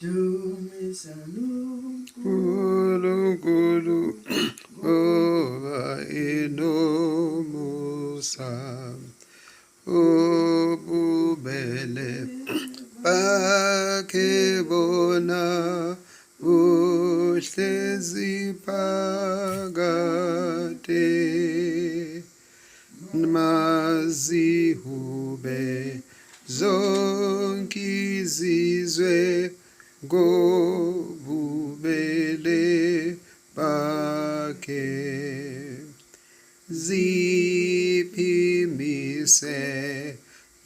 Dumisa uNkulunkulu ngoba enomusa ububele bakhe bona uhlezi phakade mazihube zonke izizwe ngobubele bakhe ziphimise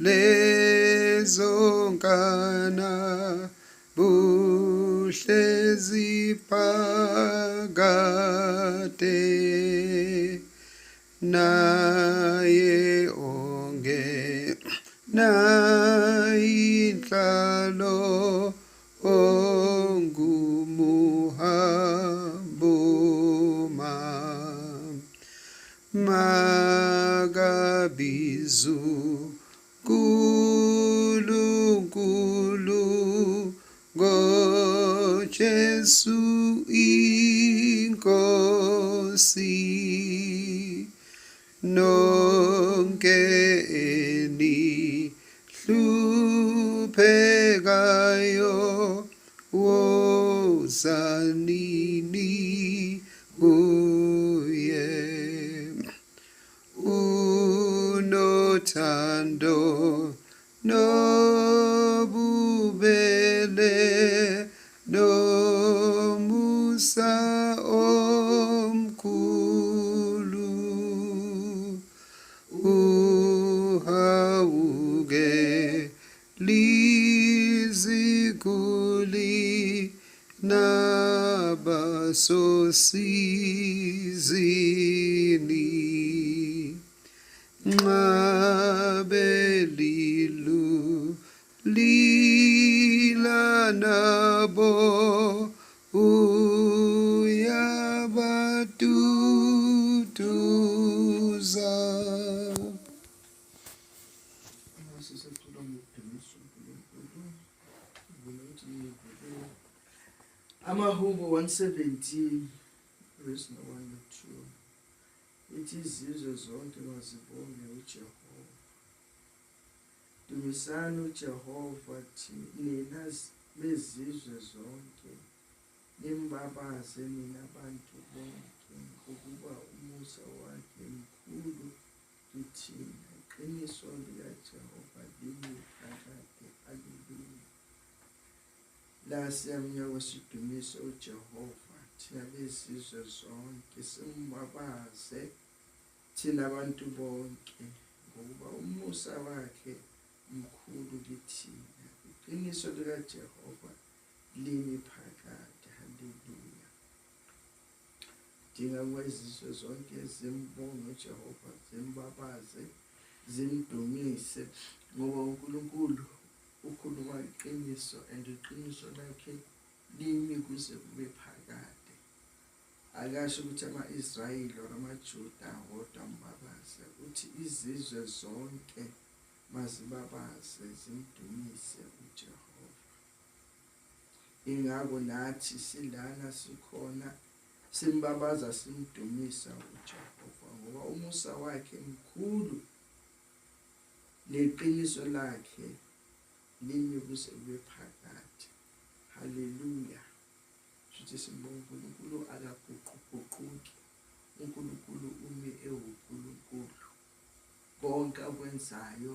lezonkana buhlezi phakade naye onge nayinhlalo ongumuhambuma makabizu Nkulunkulu ngoJesu inkosi nonke enihluphekayo wozanini kuye unothando nobubele nomusa omkhulu uhawuke liziguli nabasosizini nxabelilu lila nabo uyabatutuza. Amahubo 117 verse 1 and 2 ithi izizwe zonke mazibonge uJehova. Dumisani uJehova nina bezizwe zonke, nimbabaze nina abantu bonke, ngokuba umusa wakhe mkhulu kithina, iqiniso likaJehova limi phakade. Haleluya. La siyamnyoka sidumise uJehova, thina bezizwe zonke, simbabaze thina abantu bonke, ngokuba umusa wakhe mkhulu kithina, iqiniso likaJehova limi phakade. Haleluya. Dinga kwezizwe zonke zimbonge uJehova, zimbabaze, zimdumise, ngoba uNkulunkulu ukhuluma iqiniso and iqiniso lakhe limi kuze kube phakade. Akasho ukuthi ama-Israyeli or amaJuda wodwa mbabaze, uthi izizwe zonke mazibabaze zimdumise uJehova. Ingako nathi silana sikhona simbabaza simdumisa uJehova, ngoba umusa wakhe mkhulu neqiniso lakhe limi kuze kube phakade. Haleluya. Sithi simbonge uNkulunkulu akaguquguquki. uNkulunkulu ume ewuNkulunkulu. Konke akwenzayo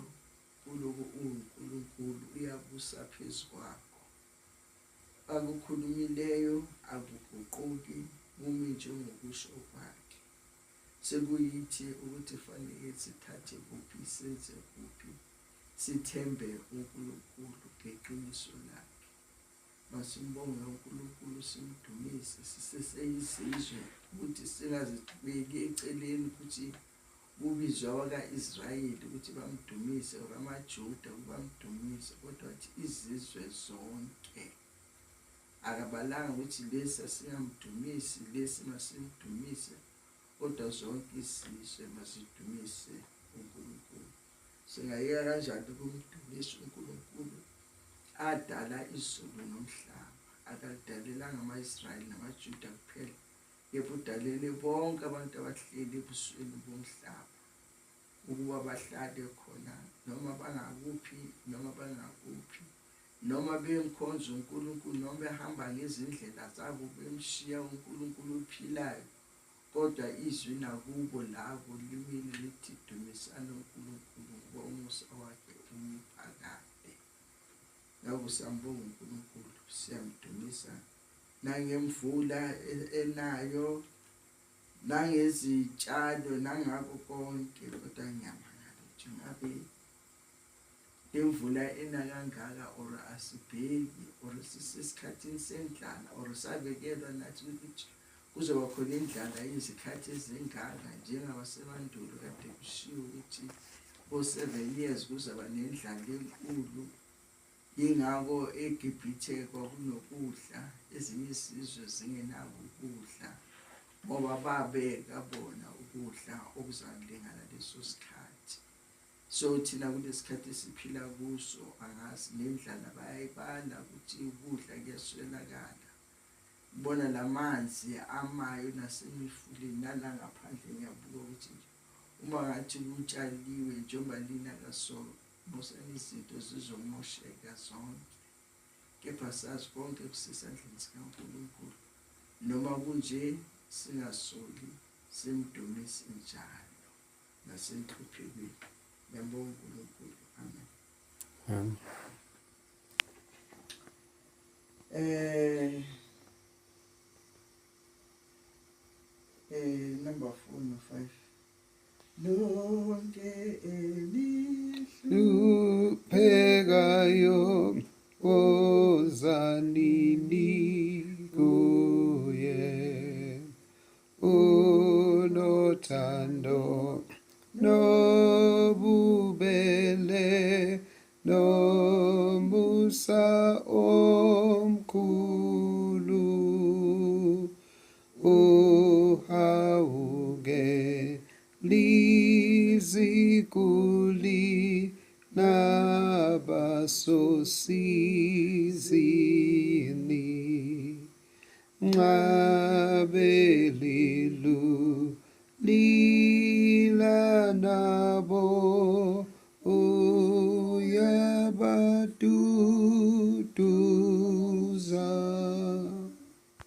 kuloku uNkulunkulu uyabusa phezu kwakho. Akukhulumileyo akuguquki, ume njengokusho kwakhe. Sekuyithi ukuthi fanele sithathe kuphi senze kuphi, sithembe uNkulunkulu ngeqiniso lakhe. Masimbonge uNkulunkulu, simdumise, siseseyizizwe ukuthi singazibeki eceleni ukuthi kubizwa abaka-Israyeli ukuthi bamdumise or amaJuda bamdumise, kodwa wathi izizwe zonke. Akabalanga ukuthi lesi asingamdumisi, lesi masimdumise, kodwa zonke izizwe masidumise uNkulunkulu. Singayeka kanjani ukumdumisa uNkulunkulu adala izulu nomhlaba? ungadalelanga ama-Israyeli namaJuda kuphela, kepha udalele bonke abantu abahleli ebusweni bomhlaba ukuba bahlale khona noma bangakuphi noma bangakuphi, noma bemkhonza uNkulunkulu noma behamba ngezindlela zabo bemshiya uNkulunkulu ophilayo, kodwa izwi nakubo labo limile lithi dumisani uNkulunkulu ngoba umusa wakhe umiphakade. Ngakho siyambonga uNkulunkulu, siyamdumisa nangemvula enayo, nangezitshalo, nangako konke. Kodwa ngiyamangala ukuthi ngabe imvula ena kangaka or asibheki or sisesikhathini sendlala or sabekelwa nathi ukuthi kuzoba khona indlala izikhathi ezingaka njengabasemandulo kade kushiwo ukuthi ngo-7 years kuzaba nendlala enkulu. Yingakho eGibhithe kwakunokudla, ezinye izizwe zingenako ukudla ngoba babeka bona ukudla okuzalingana leso sikhathi. So thina kulesikhathi esiphila kuso angazi nendlala bayayibala ukuthi ukudla kuyaswelakala. Bona lamanzi amayo nasemifuleni nalangaphandle ngiyabuka ukuthi uma ngathi kutshaliwe njengoba lina kasolo mosani izinto zizomosheka zonke, kepha sazi konke kusesandleni sikaNkulunkulu. Noma kunje singasoli, simdumise njalo nasenhluphekweni. Ngiyambonga uNkulunkulu. Amen. Number 4 no 5. Lonke luphekayo wozanini kuye, unothando nobubele nomusa omkhulu, uhawuke lizikuli nabasosizini, nxabelilu